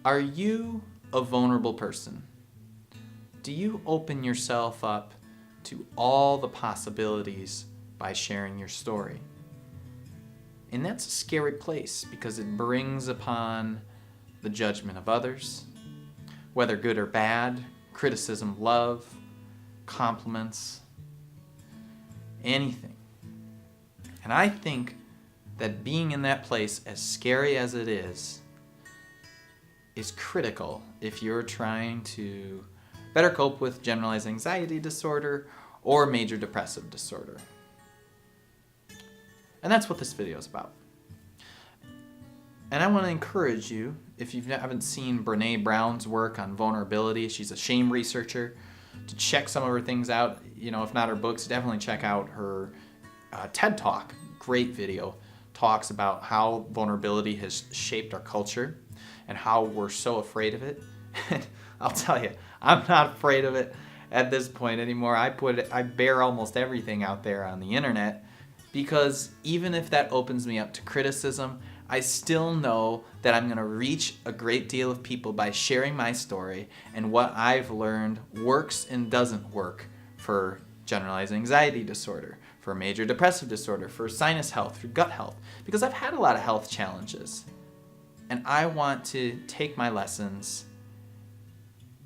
Are you a vulnerable person? Do you open yourself up to all the possibilities by sharing your story? And that's a scary place because it brings upon the judgment of others, whether good or bad, criticism, love, compliments, anything. And I think that being in that place, as scary as it is critical if you're trying to better cope with generalized anxiety disorder or major depressive disorder. And that's what this video is about. And I want to encourage you, if you haven't seen Brené Brown's work on vulnerability, she's a shame researcher, to check some of her things out. If not her books, definitely check out her TED Talk. Great video. Talks about how vulnerability has shaped our culture and how we're so afraid of it. And I'll tell you, I'm not afraid of it at this point anymore. I bear almost everything out there on the internet because even if that opens me up to criticism, I still know that I'm going to reach a great deal of people by sharing my story and what I've learned works and doesn't work for generalized anxiety disorder, for major depressive disorder, for sinus health, for gut health, because I've had a lot of health challenges. And I want to take my lessons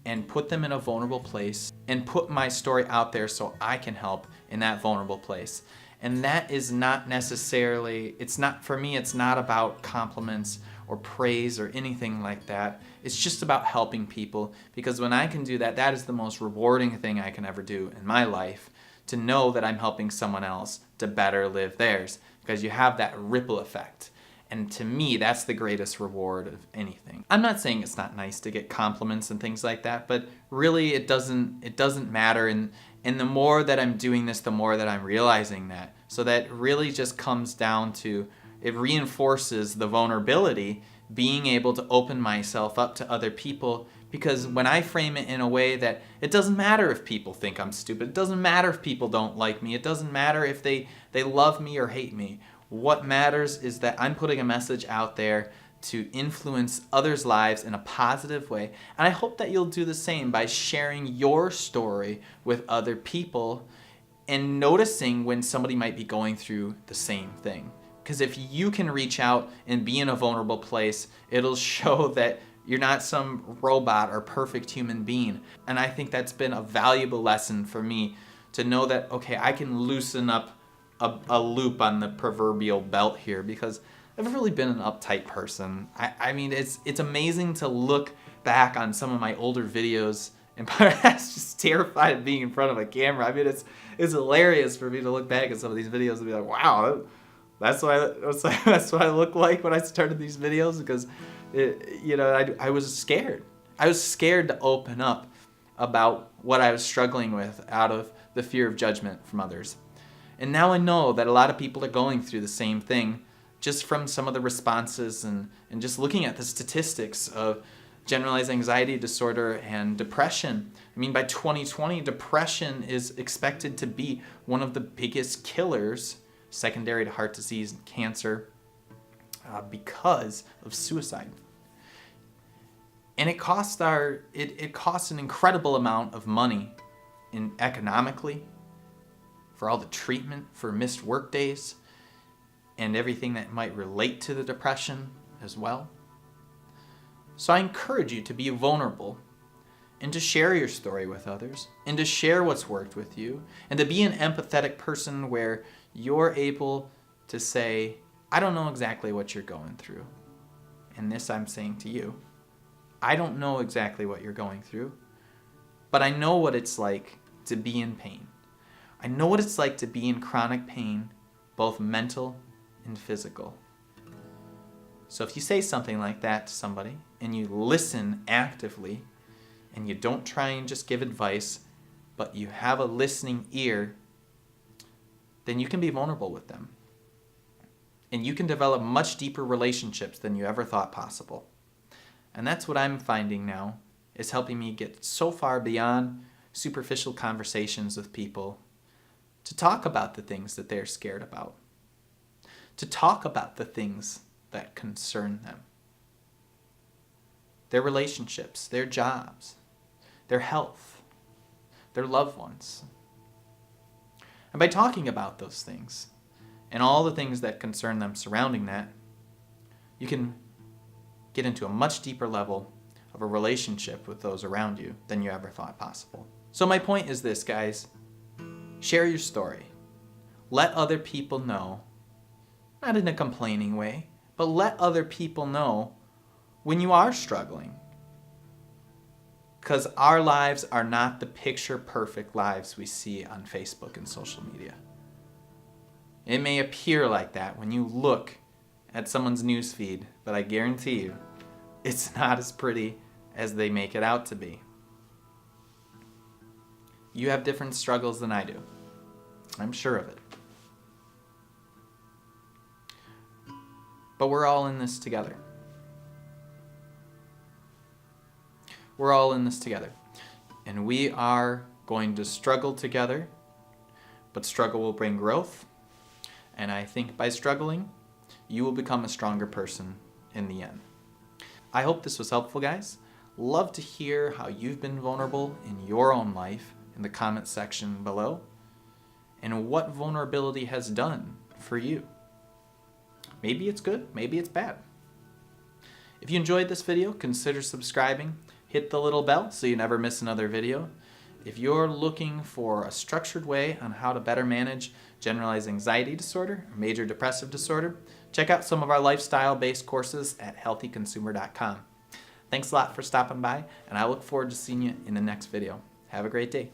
and put them in a vulnerable place and put my story out there so I can help in that vulnerable place. And that is not necessarily, for me, it's not about compliments or praise or anything like that. It's just about helping people, because when I can do that, that is the most rewarding thing I can ever do in my life, to know that I'm helping someone else to better live theirs, because you have that ripple effect. And to me, that's the greatest reward of anything. I'm not saying it's not nice to get compliments and things like that, but really it doesn't matter. And the more that I'm doing this, the more that I'm realizing that. So that really just comes down to, it reinforces the vulnerability, being able to open myself up to other people. Because when I frame it in a way that it doesn't matter if people think I'm stupid, it doesn't matter if people don't like me, it doesn't matter if they love me or hate me. What matters is that I'm putting a message out there to influence others' lives in a positive way. And I hope that you'll do the same by sharing your story with other people and noticing when somebody might be going through the same thing. Because if you can reach out and be in a vulnerable place, it'll show that you're not some robot or perfect human being. And I think that's been a valuable lesson for me, to know that, okay, I can loosen up a loop on the proverbial belt here, because I've really been an uptight person. I mean, it's amazing to look back on some of my older videos, and perhaps just terrified of being in front of a camera. I mean, it's hilarious for me to look back at some of these videos and be like, wow, that's what I look like when I started these videos, because I was scared. I was scared to open up about what I was struggling with out of the fear of judgment from others. And now I know that a lot of people are going through the same thing, just from some of the responses and just looking at the statistics of generalized anxiety disorder and depression. I mean, by 2020, depression is expected to be one of the biggest killers, secondary to heart disease and cancer, because of suicide. And it costs an incredible amount of money economically, for all the treatment, for missed work days, and everything that might relate to the depression as well. So I encourage you to be vulnerable and to share your story with others and to share what's worked with you and to be an empathetic person where you're able to say, I don't know exactly what you're going through. And this I'm saying to you. I don't know exactly what you're going through, but I know what it's like to be in pain. I know what it's like to be in chronic pain, both mental and physical. So if you say something like that to somebody and you listen actively and you don't try and just give advice, but you have a listening ear, then you can be vulnerable with them. And you can develop much deeper relationships than you ever thought possible. And that's what I'm finding now, is helping me get so far beyond superficial conversations with people to talk about the things that they're scared about, to talk about the things that concern them. their relationships, their jobs, their health, their loved ones. And by talking about those things and all the things that concern them surrounding that, you can get into a much deeper level of a relationship with those around you than you ever thought possible. So my point is this, guys. Share your story. Let other people know, not in a complaining way, but let other people know when you are struggling. Because our lives are not the picture-perfect lives we see on Facebook and social media. It may appear like that when you look at someone's newsfeed, but I guarantee you, it's not as pretty as they make it out to be. You have different struggles than I do. I'm sure of it. But we're all in this together. We're all in this together. And we are going to struggle together, but struggle will bring growth. And I think by struggling, you will become a stronger person in the end. I hope this was helpful, guys. Love to hear how you've been vulnerable in your own life in the comment section below, and what vulnerability has done for you. Maybe it's good, maybe it's bad. If you enjoyed this video, consider subscribing. Hit the little bell so you never miss another video. If you're looking for a structured way on how to better manage generalized anxiety disorder, or major depressive disorder, check out some of our lifestyle-based courses at healthyconsumer.com. Thanks a lot for stopping by, and I look forward to seeing you in the next video. Have a great day.